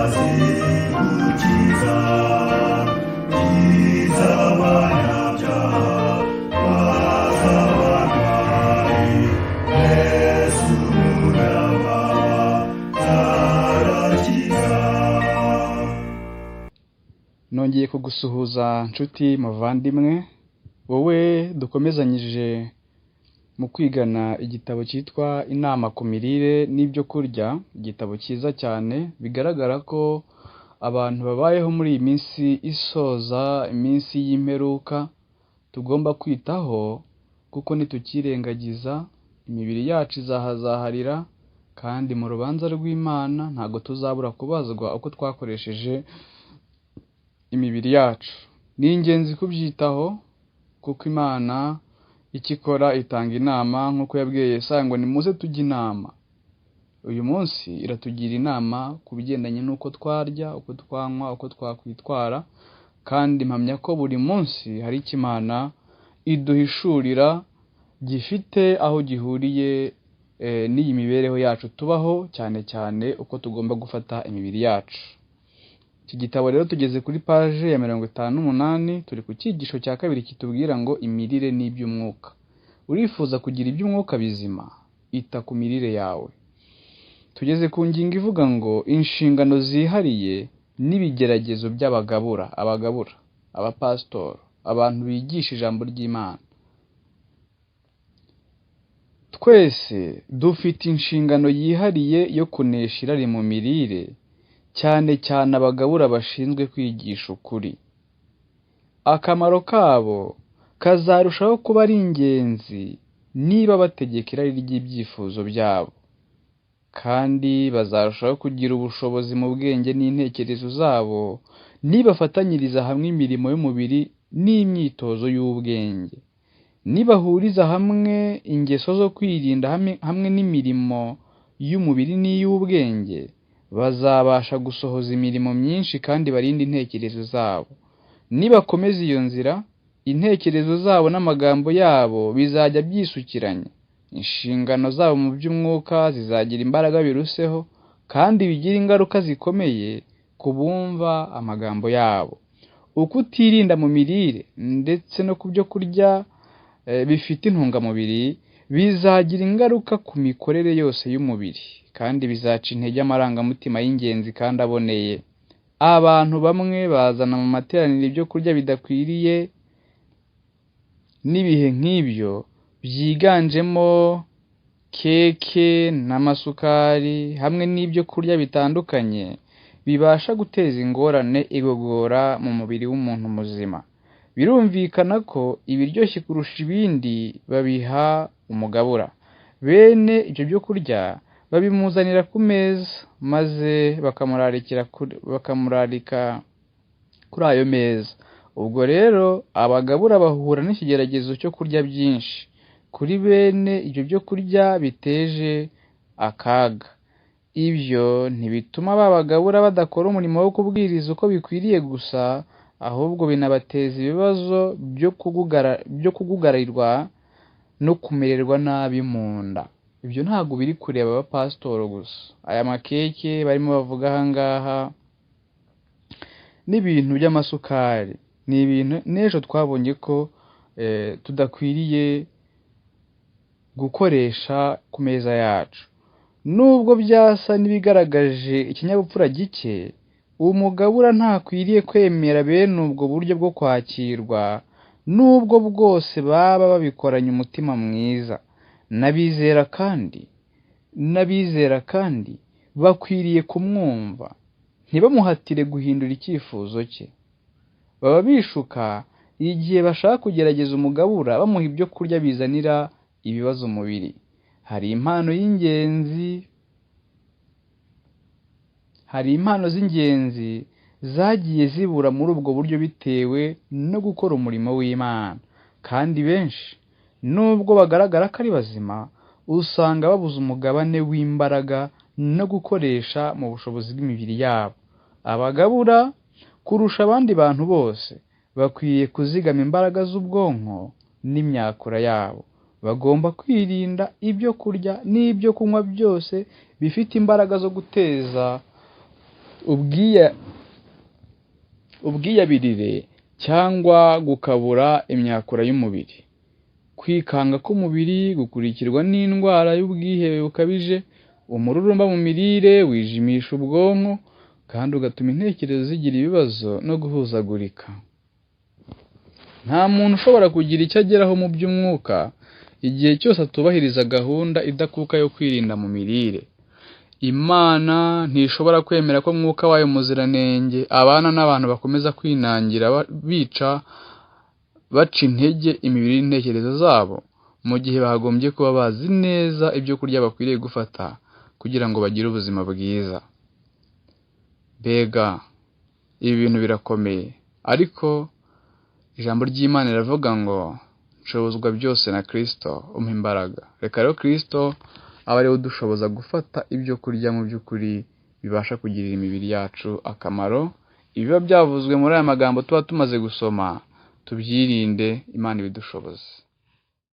azigukiza iz'abanyabyaha baz'abarwayi Yesu umugaba zarakiza. Nongeye kugusuhuza nshuti muvandimwe, wowe dukomezanyije mu kwigana igitabo cyitwa Inama ku mirire n'ibyo kurya, igitabo cyiza cyane. Bigaragara ko abantu babayeho muri iyi minsi isoza iminsi y'imperuka tugomba kwitaho, kuko nitukirengagiza imibiri yacu izahazaharira, kandi mu rubanza rw'Imana ntabwo tuzabura kubazwa uko twakoresheje imibiri yacu. Ni ingenzi kubyitaho, kuko Imana icyo ikora itanga inama, nk'uko yabwiye Yesaya ngo nimuze tujye inama. Uyu munsi iratugira inama ku bigendanye n'uko twarya, uko twanywa, uko twakwitwara, kandi mpamya ko buri munsi hari icyo Imana iduhishurira gifite aho gihuriye n'iyi mibereho yacu tubaho, cyane cyane uko tugomba gufata imibiri yacu. Iki gitabo rero tugeze kuri paje ya 58, turi ku cyigisho cya kabiri kitubwira ngo imirire n'iby'umwuka. Urifuza kugira iby'umwuka bizima, ita ku mirire yawe. Tugeze ku ngingo ivuga ngo inshingano zihariye n'ibigeragezo by'abagabura, abapasitoro, abantu bigisha ijambo ry'Imana. Twese dufite inshingano yihariye yo kunesha irari mu mirire, cyane cyane abagabura bashinzwe kwigisha ukuri. Akamaro kabo kazarushaho kuba ari ingenzi niba bategeka irari ry'ibyifuzo byabo, kandi bazarushaho kugira ubushobozi mu bwenge n'intekerezo zabo nibafatanyiriza hamwe imirimo y'umubiri n'imyitozo y'ubwenge. Nibahuriza hamwe ingeso zo kwirinda hamwe n'imirimo y'umubiri n'iy'ubwenge, bazabasha gusohoza imirimo myinshi kandi barinde intekerezo zabo. Nibakomeza iyo nzira, intekerezo zabo n'amagambo yabo bizajya byisukiranya. Inshingano zabo mu by'umwuka zizagira imbaraga biruseho, kandi bigira ingaruka zikomeye ku bumva amagambo yabo. Uko utirinda mu mirire ndetse no ku byo kurya bifite intungamubiri bizagira ingaruka ku mikorere yose y'umubiri, kandi bizaca intege amarangamutima y'ingenzi kandi aboneye. Abantu bamwe bazana mu materaniro ibyo kurya bidakwiriye n'ibihe nk'ibyo byiganjemo keke n'amasukari hamwe n'ibyo kurya bitandukanye bibasha guteza ingorane igogora mu mubiri w'umuntu muzima. Birumvikana ko ibiryoshye kurusha ibindi babiha umugabura. Bene ibyo byo kurya babimuzanira ku meza, maze bakamurarika kuri ayo meza. Ubwo rero abagabura bahura n'ikigeragezo cyo kurya byinshi kuri bene ibyo byo kurya biteje akaga. Ibyo ntibituma babagabura badakora umurimo wo kubwiriza uko bikwiriye gusa, ahubwo binabateza ibibazo byo kugugararirwa no kumererwa nabi mu nda. Ibyo ntabwo biri kureba abapasitoro gusa. Aya makeke barimo bavuga aha ngaha n'ibintu by'amasukari ni ibintu n'ejo twabonye ko tudakwiriye gukoresha ku meza yacu. Nubwo byasa n'ibigaragaje ikinyabupfura gike, umugabura ntakwiriye kwemera bene ubwo buryo bwo kwakirwa, nubwo bwose baba babikoranye umutima mwiza. N'abizera kandi bakwiriye kumwumva, ntibamuhatire guhindura icyifuzo cye. Baba bishuka igihe bashaka kugerageza umugabura bamuha ibyo kurya bizanira ibibazo umubiri. Hari impano z'ingenzi zagiye zibura muri ubwo buryo bitewe no gukora umurimo w'Imana, kandi benshi nubwo bagaragara ko ari bazima, usanga babuze umugabane w'imbaraga no gukoresha mu bushobozi bw'imibiri yabo. Abagabura kurusha abandi bantu bose bakwiye kuzigama imbaraga z'ubwonko n'imyakura yabo. Bagomba kwirinda ibyo kurya n'ibyo kunywa byose bifite imbaraga zo guteza ubwiyabirire cyangwa gukabura imyakura y'umubiri. Kwikanga k'umubiri gukurikirwa n'indwara y'ubwihebe bukabije, umururumba mu mirire wijimisha ubwonko kandi ugatuma intekerezo zigira ibibazo no guhuzagurika. Nta muntu ushobora kugira icyo ageraho mu by'umwuka igihe cyose atubahiriza gahunda idakuka yo kwirinda mu mirire. Imana ntishobora kwemera ko Mwuka wayo Muziranenge abana n'abantu bakomeza kwinangira baca intege imibiri n'intekerezo zabo, mu gihe bagombye kuba bazi neza ibyo kurya bakwiriye gufata kugira ngo bagire ubuzima bwiza. Mbega ibi bintu birakomeye, ariko ijambo ry'Imana riravuga ngo nshobozwa byose na Kristo umpa imbaraga. Reka rero Kristo aba ariwe udushoboza gufata ibyo kurya mu by'ukuri bibasha kugirira imibiri yacu akamaro. Ibiba byavuzwe muri aya magambo tuba tumaze gusoma tubyirinde, Imana ibidushoboze.